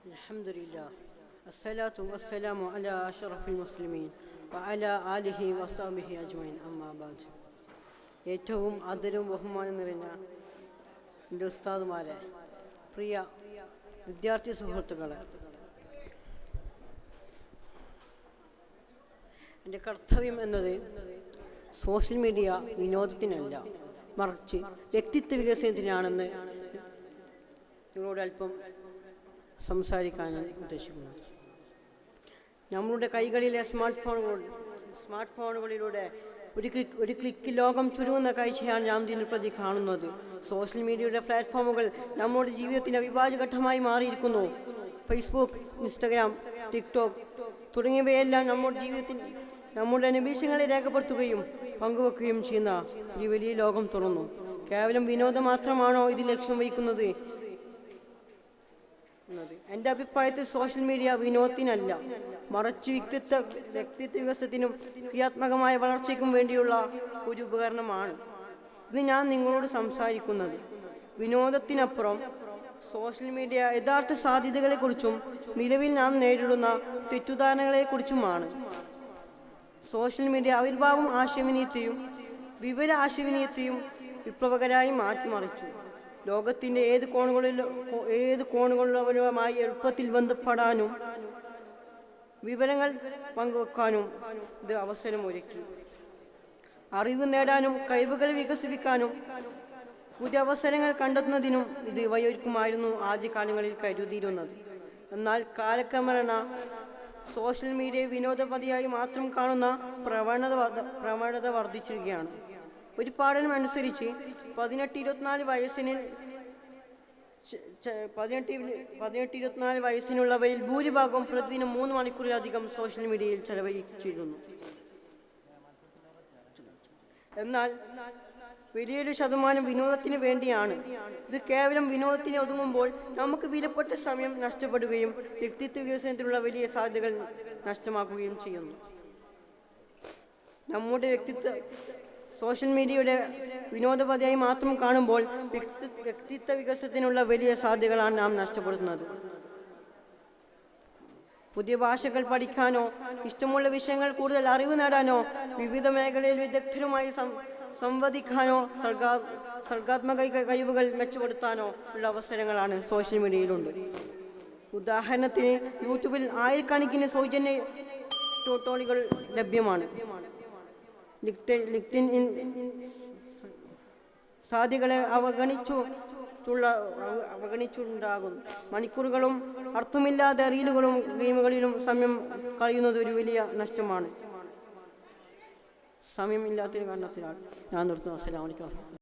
അൽഹംദുലില്ലാഹ് അസ്സലാത്തു വസ്സലാമു അലാ അഷ്റഫിൽ മുസ്ലിമീൻ വഅലാ ആലിഹി വസഹ്ബിഹി അജ്മഈൻ അമ്മാ ബഅദ്. ഏറ്റവും ആദരവും ബഹുമാനം നിറഞ്ഞ എൻ്റെ ഉസ്താദുമാരെ, പ്രിയ വിദ്യാർത്ഥി സുഹൃത്തുക്കളെ, എൻ്റെ കർത്തവ്യം എന്നത് സോഷ്യൽ മീഡിയ വിനോദത്തിനല്ല, മറിച്ച് വ്യക്തിത്വ വികസനത്തിനാണെന്ന് നിങ്ങളോട് അല്പം സംസാരിക്കാനാണ് ഉദ്ദേശിക്കുന്നത്. നമ്മളുടെ കൈകളിലെ സ്മാർട്ട് ഫോണുകളിലൂടെ ഒരു ക്ലിക്ക് ലോകം ചുരുങ്ങുന്ന കാഴ്ചയാണ് നാം ഇതിന് പ്രതി കാണുന്നത്. സോഷ്യൽ മീഡിയയുടെ പ്ലാറ്റ്ഫോമുകൾ നമ്മുടെ ജീവിതത്തിൻ്റെ അവിഭാജ്യ ഘട്ടമായി മാറിയിരിക്കുന്നു. ഫേസ്ബുക്ക്, ഇൻസ്റ്റഗ്രാം, ടിക്ടോക്ക് തുടങ്ങിയവയെല്ലാം നമ്മുടെ ജീവിതത്തിൽ നമ്മുടെ നിമിഷങ്ങളെ രേഖപ്പെടുത്തുകയും പങ്കുവെക്കുകയും ചെയ്യുന്ന ഒരു വലിയ ലോകം തുറന്നു. കേവലം വിനോദം മാത്രമാണോ ഇത് ലക്ഷ്യം വയ്ക്കുന്നത്? എൻ്റെ അഭിപ്രായത്തിൽ സോഷ്യൽ മീഡിയ വിനോദത്തിനല്ല, മറിച്ച് വ്യക്തിത്വ വികസനത്തിനും ക്രിയാത്മകമായ വളർച്ചയ്ക്കും വേണ്ടിയുള്ള ഒരു ഉപകരണമാണ്. ഇത് ഞാൻ നിങ്ങളോട് സംസാരിക്കുന്നത് വിനോദത്തിനപ്പുറം സോഷ്യൽ മീഡിയ യഥാർത്ഥ സാധ്യതകളെക്കുറിച്ചും നിലവിൽ നാം നേരിടുന്ന തെറ്റുദ്ധാരണകളെക്കുറിച്ചുമാണ്. സോഷ്യൽ മീഡിയ ആവിർഭാവം വിവര ആശയവിനിമയത്തെയും വിപ്ലവകരമായി മാറ്റിമറിച്ചു. ലോകത്തിൻ്റെ ഏത് കോണുകളിലുമായി എളുപ്പത്തിൽ ബന്ധപ്പെടാനും വിവരങ്ങൾ പങ്കുവെക്കാനും ഇത് അവസരമൊരുക്കി. അറിവ് നേടാനും കഴിവുകൾ വികസിപ്പിക്കാനും പുതിയ അവസരങ്ങൾ കണ്ടെത്തുന്നതിനും ഇത് വഴിയൊരുക്കുമായിരുന്നു ആദ്യകാലങ്ങളിൽ കരുതിയിരുന്നത്. എന്നാൽ കാലക്രമേണ സോഷ്യൽ മീഡിയ വിനോദോപാധിയായി മാത്രം കാണുന്ന പ്രവണത വർദ്ധിച്ചിരിക്കുകയാണ്. ഒരു പഠനം അനുസരിച്ച് 18-24 വയസ്സിനുള്ളവരിൽ ഭൂരിഭാഗം പ്രതിദിനം 3 മണിക്കൂറിലധികം സോഷ്യൽ മീഡിയയിൽ ചെലവഴിച്ചിരുന്നു. എന്നാൽ വലിയൊരു ശതമാനം വിനോദത്തിന് വേണ്ടിയാണ്. ഇത് കേവലം വിനോദത്തിന് ഒതുങ്ങുമ്പോൾ നമുക്ക് വിലപ്പെട്ട സമയം നഷ്ടപ്പെടുകയും വ്യക്തിത്വ വികസനത്തിലുള്ള വലിയ സാധ്യതകൾ നഷ്ടമാക്കുകയും ചെയ്യുന്നു. നമ്മുടെ സോഷ്യൽ മീഡിയയുടെ വിനോദോപാധിയായി മാത്രം കാണുമ്പോൾ വ്യക്തിത്വ വികസനത്തിനുള്ള വലിയ സാധ്യതകളാണ് നാം നഷ്ടപ്പെടുന്നത്. പുതിയ ഭാഷകൾ പഠിക്കാനോ, ഇഷ്ടമുള്ള വിഷയങ്ങൾ കൂടുതൽ അറിവ് നേടാനോ, വിവിധ മേഖലയിൽ വിദഗ്ധരുമായി സംവദിക്കാനോ, സർഗാത്മക കഴിവുകൾ മെച്ചപ്പെടുത്താനോ ഉള്ള അവസരങ്ങളാണ് സോഷ്യൽ മീഡിയയിലുണ്ട്. ഉദാഹരണത്തിന്, യൂട്യൂബിൽ ആയിരക്കണക്കിന് സൗജന്യ ട്യൂട്ടോറിയലുകൾ ലഭ്യമാണ്. ലിങ്ക്ഡ്ഇൻ സാധ്യതകളെ അവഗണിച്ചുണ്ടാകും. മണിക്കൂറുകളും അർത്ഥമില്ലാത്ത റീലുകളും ഗെയിമുകളിലും സമയം കളയുന്നത് ഒരു വലിയ നഷ്ടമാണ്. സമയമില്ലാത്തൊരു കാരണത്തിലാണ് ഞാൻ നിർത്തുന്നു. അസ്സലാമു അലൈക്കും.